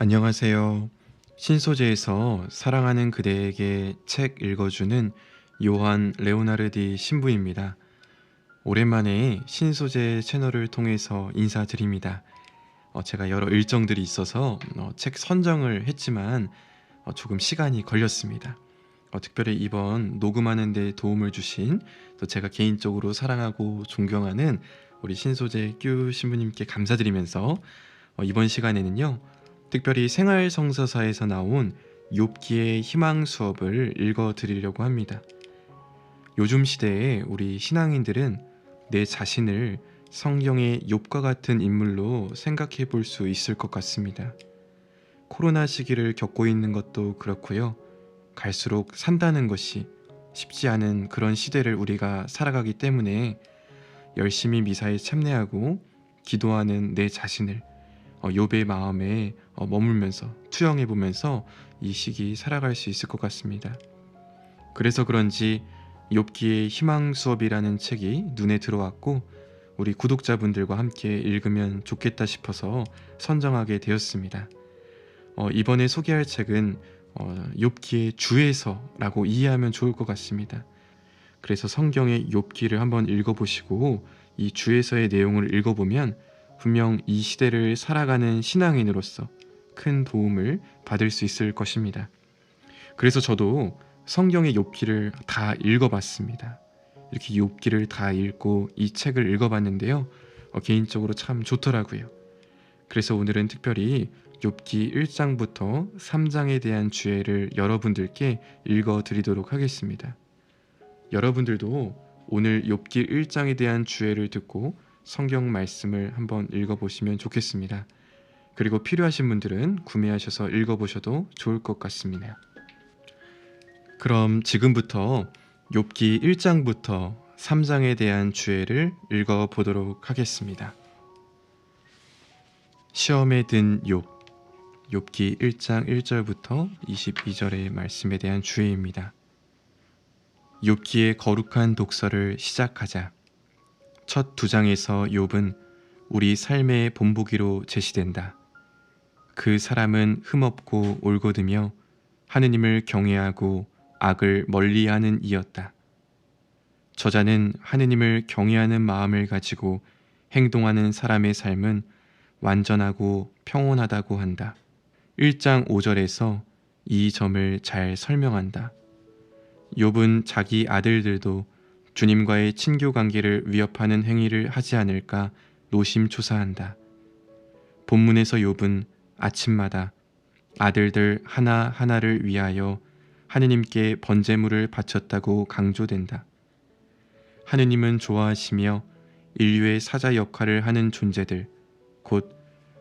안녕하세요. 신소재에서 사랑하는 그대에게 책 읽어주는 요한 레오나르디 신부입니다. 오랜만에 신소재 채널을 통해서 인사드립니다. 제가 여러 일정들이 있어서 책 선정을 했지만 조금 시간이 걸렸습니다. 특별히 이번 녹음하는 데 도움을 주신 또 제가 개인적으로 사랑하고 존경하는 우리 신소재 큐 신부님께 감사드리면서 이번 시간에는요, 특별히 생활성서사에서 나온 욥기의 희망 수업을 읽어드리려고 합니다. 요즘 시대에 우리 신앙인들은 내 자신을 성경의 욥과 같은 인물로 생각해 볼 수 있을 것 같습니다. 코로나 시기를 겪고 있는 것도 그렇고요. 갈수록 산다는 것이 쉽지 않은 그런 시대를 우리가 살아가기 때문에 열심히 미사에 참여하고 기도하는 내 자신을 욥의 마음에 머물면서 투영해 보면서 이 시기 살아갈 수 있을 것 같습니다. 그래서 그런지 욥기의 희망 수업이라는 책이 눈에 들어왔고 우리 구독자분들과 함께 읽으면 좋겠다 싶어서 선정하게 되었습니다. 이번에 소개할 책은 욥기의 주에서라고 이해하면 좋을 것 같습니다. 그래서 성경의 욥기를 한번 읽어보시고 이 주에서의 내용을 읽어보면 분명 이 시대를 살아가는 신앙인으로서 큰 도움을 받을 수 있을 것입니다. 그래서 저도 성경의 욥기를 다 읽어봤습니다. 이렇게 욥기를 다 읽고 이 책을 읽어봤는데요. 개인적으로 참 좋더라고요. 그래서 오늘은 특별히 욥기 1장부터 3장에 대한 주제를 여러분들께 읽어드리도록 하겠습니다. 여러분들도 오늘 욥기 1장에 대한 주제를 듣고 성경 말씀을 한번 읽어보시면 좋겠습니다. 그리고 필요하신 분들은 구매하셔서 읽어보셔도 좋을 것 같습니다. 그럼 지금부터 욥기 1장부터 3장에 대한 주제를 읽어보도록 하겠습니다. 시험에 든 욥, 욥기 1장 1절부터 22절의 말씀에 대한 주제입니다. 욥기의 거룩한 독서를 시작하자. 첫 2장에서 욥은 우리 삶의 본보기로 제시된다. 그 사람은 흠없고 올곧으며 하느님을 경외하고 악을 멀리하는 이였다. 저자는 하느님을 경외하는 마음을 가지고 행동하는 사람의 삶은 완전하고 평온하다고 한다. 1장 5절에서 이 점을 잘 설명한다. 욥은 자기 아들들도 주님과의 친교 관계를 위협하는 행위를 하지 않을까 노심초사한다. 본문에서 욥은 아침마다 아들들 하나하나를 위하여 하느님께 번제물을 바쳤다고 강조된다. 하느님은 좋아하시며 인류의 사자 역할을 하는 존재들, 곧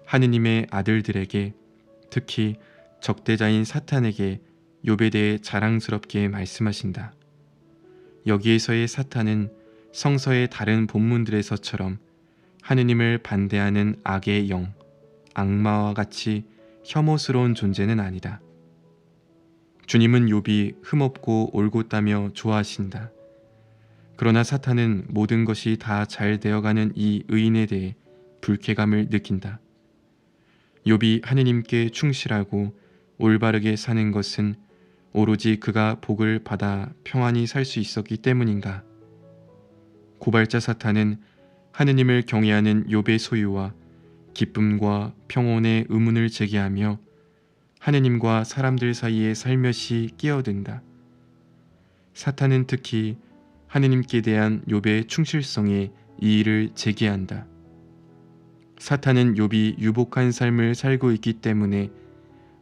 하느님의 아들들에게, 특히 적대자인 사탄에게 욥에 대해 자랑스럽게 말씀하신다. 여기에서의 사탄은 성서의 다른 본문들에서처럼 하느님을 반대하는 악의 영, 악마와 같이 혐오스러운 존재는 아니다. 주님은 욥이 흠없고 올곧다며 좋아하신다. 그러나 사탄은 모든 것이 다 잘 되어가는 이 의인에 대해 불쾌감을 느낀다. 욥이 하느님께 충실하고 올바르게 사는 것은 오로지 그가 복을 받아 평안히 살 수 있었기 때문인가? 고발자 사탄은 하느님을 경외하는 욥의 소유와 기쁨과 평온의 의문을 제기하며 하느님과 사람들 사이에 살며시 끼어든다. 사탄은 특히 하느님께 대한 욥의 충실성에 이의를 제기한다. 사탄은 욥이 유복한 삶을 살고 있기 때문에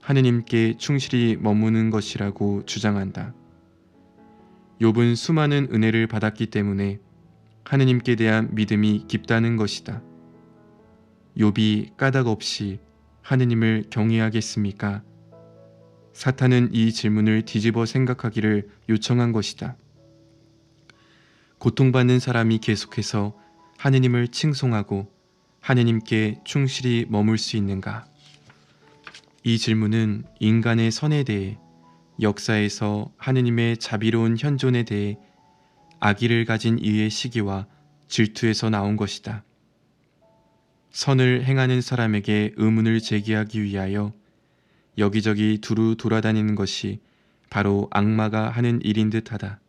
하느님께 충실히 머무는 것이라고 주장한다. 욥은 수많은 은혜를 받았기 때문에 하느님께 대한 믿음이 깊다는 것이다. 욥이 까닭 없이 하느님을 경외하겠습니까? 사탄은 이 질문을 뒤집어 생각하기를 요청한 것이다. 고통받는 사람이 계속해서 하느님을 칭송하고 하느님께 충실히 머물 수 있는가? 이 질문은 인간의 선에 대해, 역사에서 하느님의 자비로운 현존에 대해 악의를 가진 이의 시기와 질투에서 나온 것이다. 선을 행하는 사람에게 의문을 제기하기 위하여 여기저기 두루 돌아다니는 것이 바로 악마가 하는 일인 듯하다.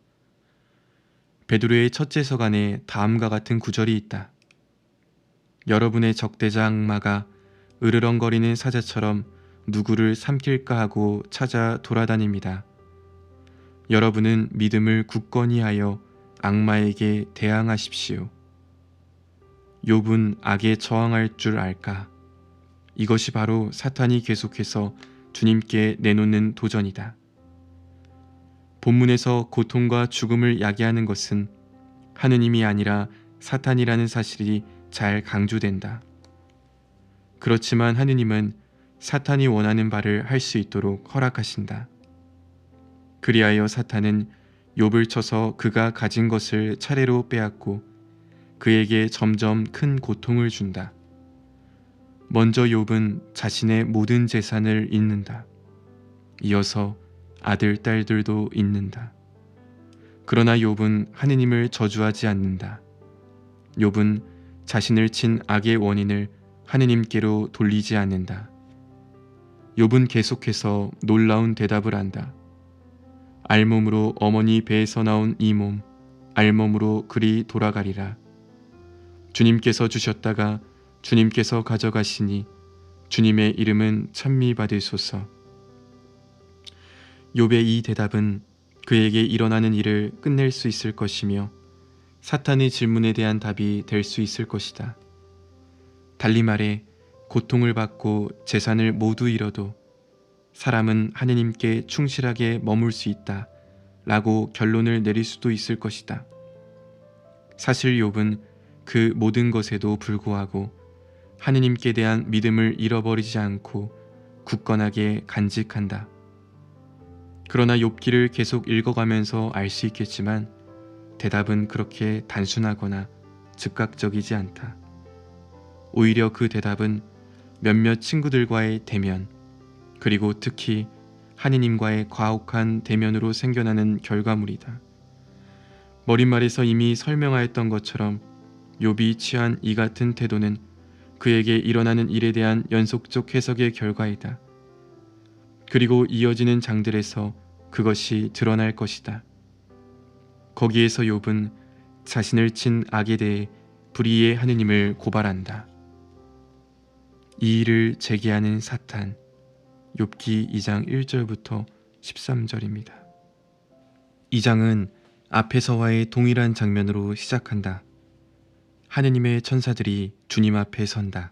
베드로의 첫째 서간에 다음과 같은 구절이 있다. 여러분의 적대자 악마가 으르렁거리는 사자처럼 누구를 삼킬까 하고 찾아 돌아다닙니다. 여러분은 믿음을 굳건히 하여 악마에게 대항하십시오. 욥은 악에 저항할 줄 알까? 이것이 바로 사탄이 계속해서 주님께 내놓는 도전이다. 본문에서 고통과 죽음을 야기하는 것은 하느님이 아니라 사탄이라는 사실이 잘 강조된다. 그렇지만 하느님은 사탄이 원하는 바를 할 수 있도록 허락하신다. 그리하여 사탄은 욥을 쳐서 그가 가진 것을 차례로 빼앗고 그에게 점점 큰 고통을 준다. 먼저 욥은 자신의 모든 재산을 잃는다. 이어서 아들, 딸들도 잃는다. 그러나 욥은 하느님을 저주하지 않는다. 욥은 자신을 친 악의 원인을 하느님께로 돌리지 않는다. 욥은 계속해서 놀라운 대답을 한다. 알몸으로 어머니 배에서 나온 이 몸, 알몸으로 그리 돌아가리라. 주님께서 주셨다가 주님께서 가져가시니 주님의 이름은 찬미받으소서. 욥의 이 대답은 그에게 일어나는 일을 끝낼 수 있을 것이며 사탄의 질문에 대한 답이 될 수 있을 것이다. 달리 말해 고통을 받고 재산을 모두 잃어도 사람은 하느님께 충실하게 머물 수 있다 라고 결론을 내릴 수도 있을 것이다. 사실 욥은 그 모든 것에도 불구하고 하느님께 대한 믿음을 잃어버리지 않고 굳건하게 간직한다. 그러나 욥기를 계속 읽어가면서 알 수 있겠지만 대답은 그렇게 단순하거나 즉각적이지 않다. 오히려 그 대답은 몇몇 친구들과의 대면, 그리고 특히 하느님과의 과혹한 대면으로 생겨나는 결과물이다. 머릿말에서 이미 설명하였던 것처럼 욥이 취한 이 같은 태도는 그에게 일어나는 일에 대한 연속적 해석의 결과이다. 그리고 이어지는 장들에서 그것이 드러날 것이다. 거기에서 욥은 자신을 친 악에 대해 불의의 하느님을 고발한다. 이 일을 제기하는 사탄, 욥기 2장 1절부터 13절입니다. 이 장은 앞에서와의 동일한 장면으로 시작한다. 하느님의 천사들이 주님 앞에 선다.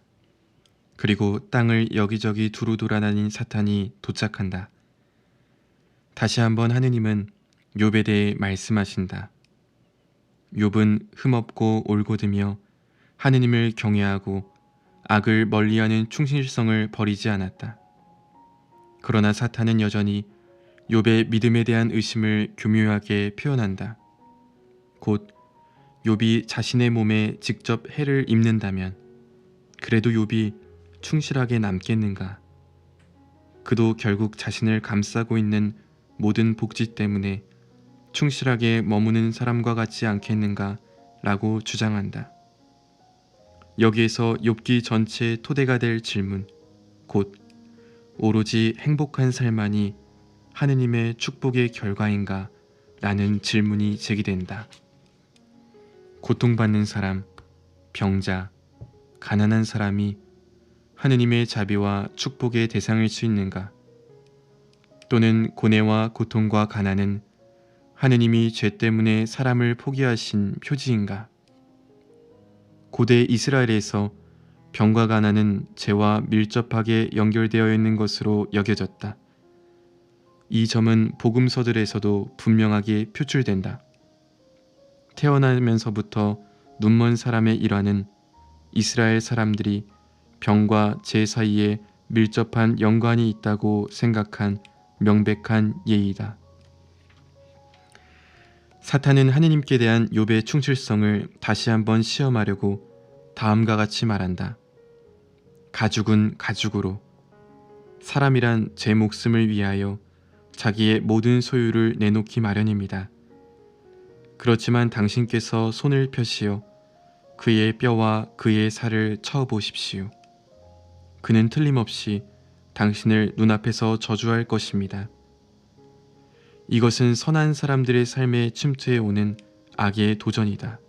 그리고 땅을 여기저기 두루 돌아다닌 사탄이 도착한다. 다시 한번 하느님은 욥에 대해 말씀하신다. 욥은 흠없고 올곧으며 하느님을 경외하고 악을 멀리하는 충실성을 버리지 않았다. 그러나 사탄은 여전히 욥의 믿음에 대한 의심을 교묘하게 표현한다. 곧 욥이 자신의 몸에 직접 해를 입는다면 그래도 욥이 충실하게 남겠는가? 그도 결국 자신을 감싸고 있는 모든 복지 때문에 충실하게 머무는 사람과 같지 않겠는가? 라고 주장한다. 여기에서 욥기 전체의 토대가 될 질문, 곧 오로지 행복한 삶만이 하느님의 축복의 결과인가? 라는 질문이 제기된다. 고통받는 사람, 병자, 가난한 사람이 하느님의 자비와 축복의 대상일 수 있는가? 또는 고뇌와 고통과 가난은 하느님이 죄 때문에 사람을 포기하신 표지인가? 고대 이스라엘에서 병과 가난은 죄와 밀접하게 연결되어 있는 것으로 여겨졌다. 이 점은 복음서들에서도 분명하게 표출된다. 태어나면서부터 눈먼 사람의 일화는 이스라엘 사람들이 병과 죄 사이에 밀접한 연관이 있다고 생각한 명백한 예이다. 사탄은 하느님께 대한 욥의 충실성을 다시 한번 시험하려고 다음과 같이 말한다. 가죽은 가죽으로, 사람이란 제 목숨을 위하여 자기의 모든 소유를 내놓기 마련입니다. 그렇지만 당신께서 손을 펴시어 그의 뼈와 그의 살을 쳐보십시오. 그는 틀림없이 당신을 눈앞에서 저주할 것입니다. 이것은 선한 사람들의 삶에 침투해 오는 악의 도전이다.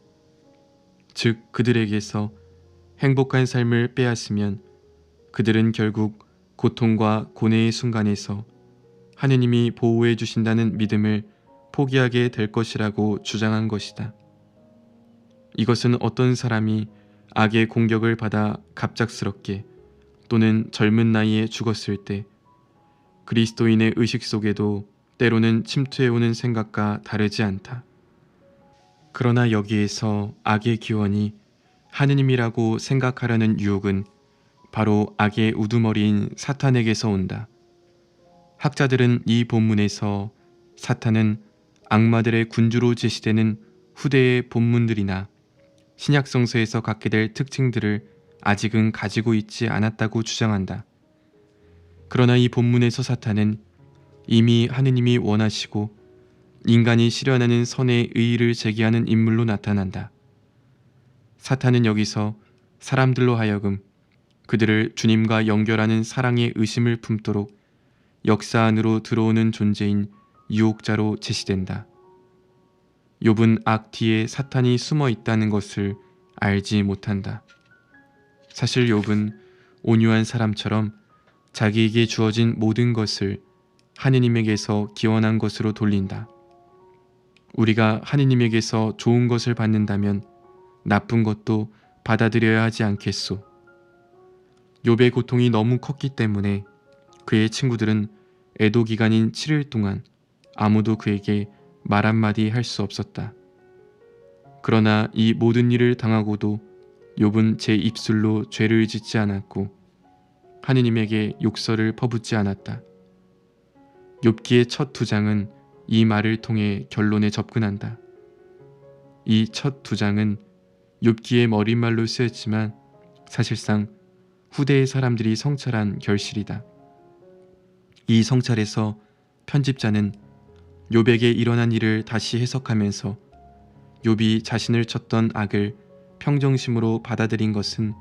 즉 그들에게서 행복한 삶을 빼앗으면 그들은 결국 고통과 고뇌의 순간에서 하느님이 보호해 주신다는 믿음을 포기하게 될 것이라고 주장한 것이다. 이것은 어떤 사람이 악의 공격을 받아 갑작스럽게 또는 젊은 나이에 죽었을 때 그리스도인의 의식 속에도 때로는 침투해오는 생각과 다르지 않다. 그러나 여기에서 악의 기원이 하느님이라고 생각하려는 유혹은 바로 악의 우두머리인 사탄에게서 온다. 학자들은 이 본문에서 사탄은 악마들의 군주로 제시되는 후대의 본문들이나 신약성서에서 갖게 될 특징들을 아직은 가지고 있지 않았다고 주장한다. 그러나 이 본문에서 사탄은 이미 하느님이 원하시고 인간이 실현하는 선의 의의를 제기하는 인물로 나타난다. 사탄은 여기서 사람들로 하여금 그들을 주님과 연결하는 사랑의 의심을 품도록 역사 안으로 들어오는 존재인 유혹자로 제시된다. 욥은 악 뒤에 사탄이 숨어 있다는 것을 알지 못한다. 사실 욥은 온유한 사람처럼 자기에게 주어진 모든 것을 하느님에게서 기원한 것으로 돌린다. 우리가 하느님에게서 좋은 것을 받는다면 나쁜 것도 받아들여야 하지 않겠소. 욥의 고통이 너무 컸기 때문에 그의 친구들은 애도 기간인 7일 동안 아무도 그에게 말 한마디 할 수 없었다. 그러나 이 모든 일을 당하고도 욥은 제 입술로 죄를 짓지 않았고 하느님에게 욕설을 퍼붓지 않았다. 욥기의 첫 2장은 이 말을 통해 결론에 접근한다. 이 첫 2장은 욥기의 머릿말로 쓰였지만 사실상 후대의 사람들이 성찰한 결실이다. 이 성찰에서 편집자는 욥에게 일어난 일을 다시 해석하면서 욥이 자신을 쳤던 악을 평정심으로 받아들인 것은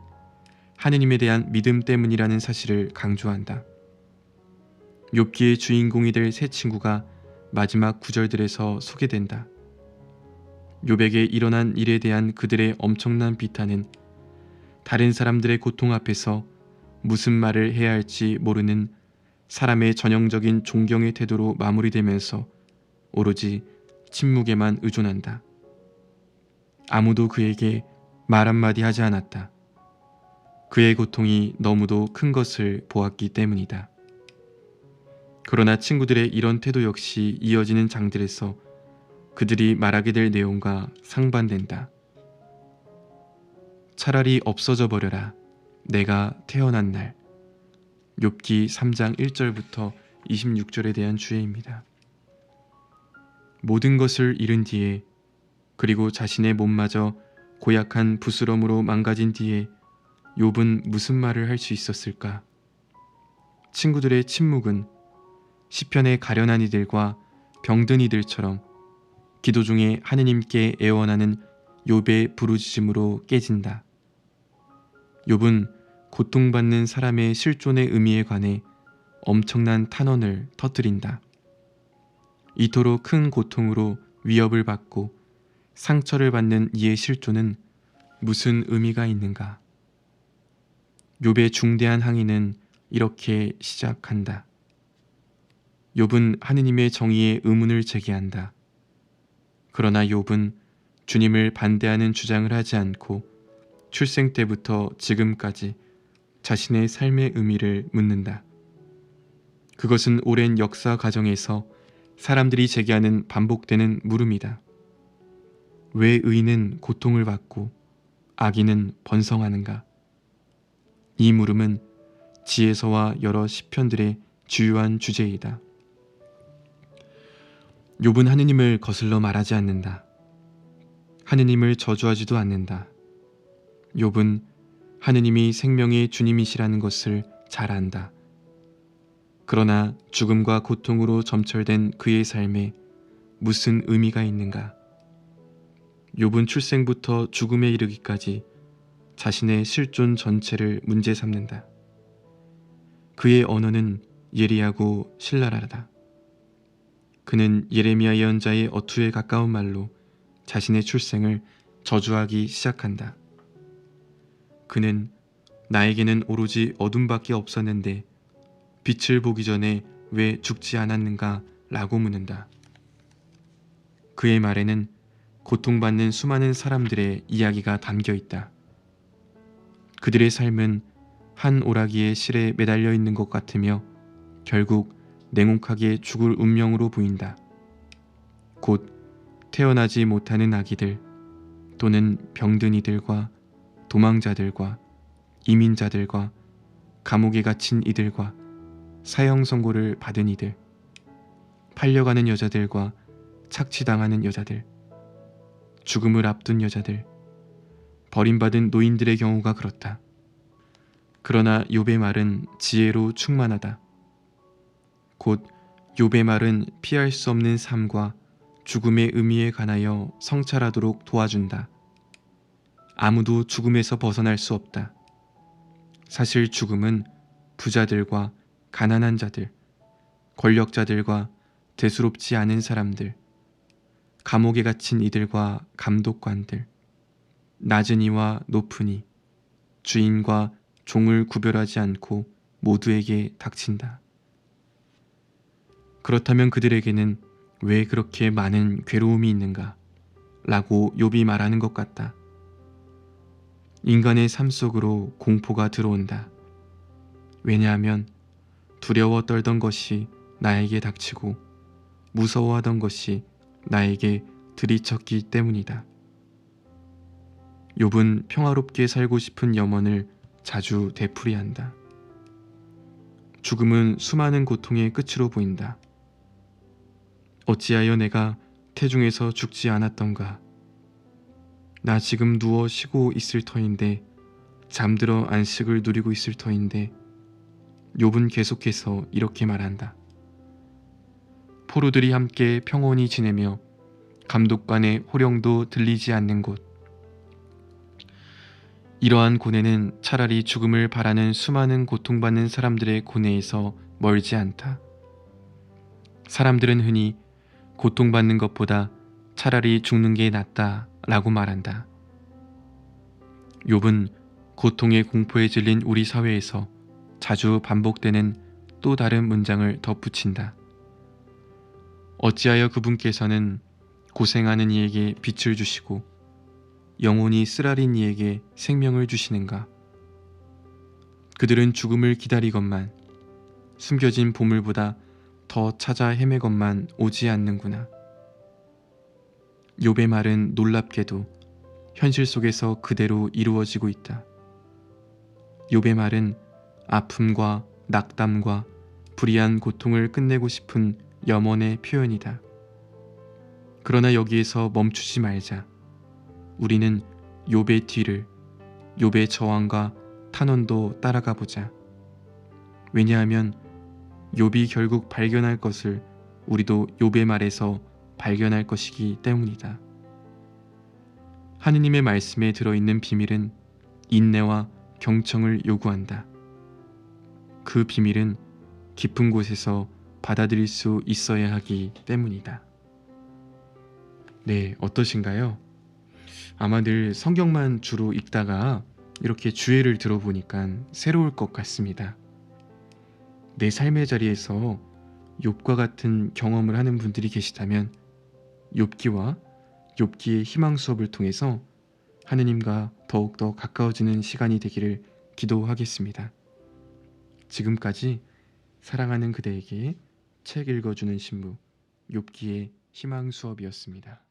하느님에 대한 믿음 때문이라는 사실을 강조한다. 욥기의 주인공이 될 세 친구가 마지막 구절들에서 소개된다. 욥에게 일어난 일에 대한 그들의 엄청난 비탄은 다른 사람들의 고통 앞에서 무슨 말을 해야 할지 모르는 사람의 전형적인 존경의 태도로 마무리되면서 오로지 침묵에만 의존한다. 아무도 그에게 말 한마디 하지 않았다. 그의 고통이 너무도 큰 것을 보았기 때문이다. 그러나 친구들의 이런 태도 역시 이어지는 장들에서 그들이 말하게 될 내용과 상반된다. 차라리 없어져 버려라. 내가 태어난 날. 욥기 3장 1절부터 26절에 대한 주제입니다. 모든 것을 잃은 뒤에 그리고 자신의 몸마저 고약한 부스럼으로 망가진 뒤에 욥은 무슨 말을 할 수 있었을까? 친구들의 침묵은 시편의 가련한 이들과 병든 이들처럼 기도 중에 하느님께 애원하는 욥의 부르짖음으로 깨진다. 욥은 고통받는 사람의 실존의 의미에 관해 엄청난 탄원을 터뜨린다. 이토록 큰 고통으로 위협을 받고 상처를 받는 이의 실존은 무슨 의미가 있는가? 욥의 중대한 항의는 이렇게 시작한다. 욥은 하느님의 정의에 의문을 제기한다. 그러나 욥은 주님을 반대하는 주장을 하지 않고 출생 때부터 지금까지 자신의 삶의 의미를 묻는다. 그것은 오랜 역사 과정에서 사람들이 제기하는 반복되는 물음이다. 왜 의인은 고통을 받고 악인은 번성하는가? 이 물음은 지혜서와 여러 시편들의 주요한 주제이다. 욥은 하느님을 거슬러 말하지 않는다. 하느님을 저주하지도 않는다. 욥은 하느님이 생명의 주님이시라는 것을 잘 안다. 그러나 죽음과 고통으로 점철된 그의 삶에 무슨 의미가 있는가? 욥은 출생부터 죽음에 이르기까지 자신의 실존 전체를 문제 삼는다. 그의 언어는 예리하고 신랄하다. 그는 예레미야 예언자의 어투에 가까운 말로 자신의 출생을 저주하기 시작한다. 그는 나에게는 오로지 어둠밖에 없었는데 빛을 보기 전에 왜 죽지 않았는가 라고 묻는다. 그의 말에는 고통받는 수많은 사람들의 이야기가 담겨 있다. 그들의 삶은 한 오라기의 실에 매달려 있는 것 같으며 결국 냉혹하게 죽을 운명으로 보인다. 곧 태어나지 못하는 아기들 또는 병든 이들과 도망자들과 이민자들과 감옥에 갇힌 이들과 사형 선고를 받은 이들, 팔려가는 여자들과 착취당하는 여자들, 죽음을 앞둔 여자들, 버림받은 노인들의 경우가 그렇다. 그러나 욥의 말은 지혜로 충만하다. 곧 욥의 말은 피할 수 없는 삶과 죽음의 의미에 관하여 성찰하도록 도와준다. 아무도 죽음에서 벗어날 수 없다. 사실 죽음은 부자들과 가난한 자들, 권력자들과 대수롭지 않은 사람들, 감옥에 갇힌 이들과 감독관들, 낮은 이와 높은 이, 주인과 종을 구별하지 않고 모두에게 닥친다. 그렇다면 그들에게는 왜 그렇게 많은 괴로움이 있는가? 라고 욥이 말하는 것 같다. 인간의 삶 속으로 공포가 들어온다. 왜냐하면 두려워 떨던 것이 나에게 닥치고 무서워하던 것이 나에게 들이쳤기 때문이다. 욥은 평화롭게 살고 싶은 염원을 자주 되풀이한다. 죽음은 수많은 고통의 끝으로 보인다. 어찌하여 내가 태중에서 죽지 않았던가? 나 지금 누워 쉬고 있을 터인데, 잠들어 안식을 누리고 있을 터인데, 욥은 계속해서 이렇게 말한다. 포로들이 함께 평온히 지내며 감독관의 호령도 들리지 않는 곳. 이러한 고뇌는 차라리 죽음을 바라는 수많은 고통받는 사람들의 고뇌에서 멀지 않다. 사람들은 흔히 고통받는 것보다 차라리 죽는 게 낫다 라고 말한다. 욥은 고통의 공포에 질린 우리 사회에서 자주 반복되는 또 다른 문장을 덧붙인다. 어찌하여 그분께서는 고생하는 이에게 빛을 주시고 영혼이 쓰라린 이에게 생명을 주시는가? 그들은 죽음을 기다리건만 숨겨진 보물보다 더 찾아 헤매건만 오지 않는구나. 욥의 말은 놀랍게도 현실 속에서 그대로 이루어지고 있다. 욥의 말은 아픔과 낙담과 불이한 고통을 끝내고 싶은 염원의 표현이다. 그러나 여기에서 멈추지 말자. 우리는 욥의 뒤를, 욥의 저항과 탄원도 따라가 보자. 왜냐하면 욥이 결국 발견할 것을 우리도 욥의 말에서 발견할 것이기 때문이다. 하느님의 말씀에 들어있는 비밀은 인내와 경청을 요구한다. 그 비밀은 깊은 곳에서 받아들일 수 있어야 하기 때문이다. 네, 어떠신가요? 아마 늘 성경만 주로 읽다가 이렇게 주예를 들어보니까 새로울 것 같습니다. 내 삶의 자리에서 욥과 같은 경험을 하는 분들이 계시다면 욥기와 욥기의 희망 수업을 통해서 하느님과 더욱더 가까워지는 시간이 되기를 기도하겠습니다. 지금까지 사랑하는 그대에게 책 읽어주는 신부 욥기의 희망 수업이었습니다.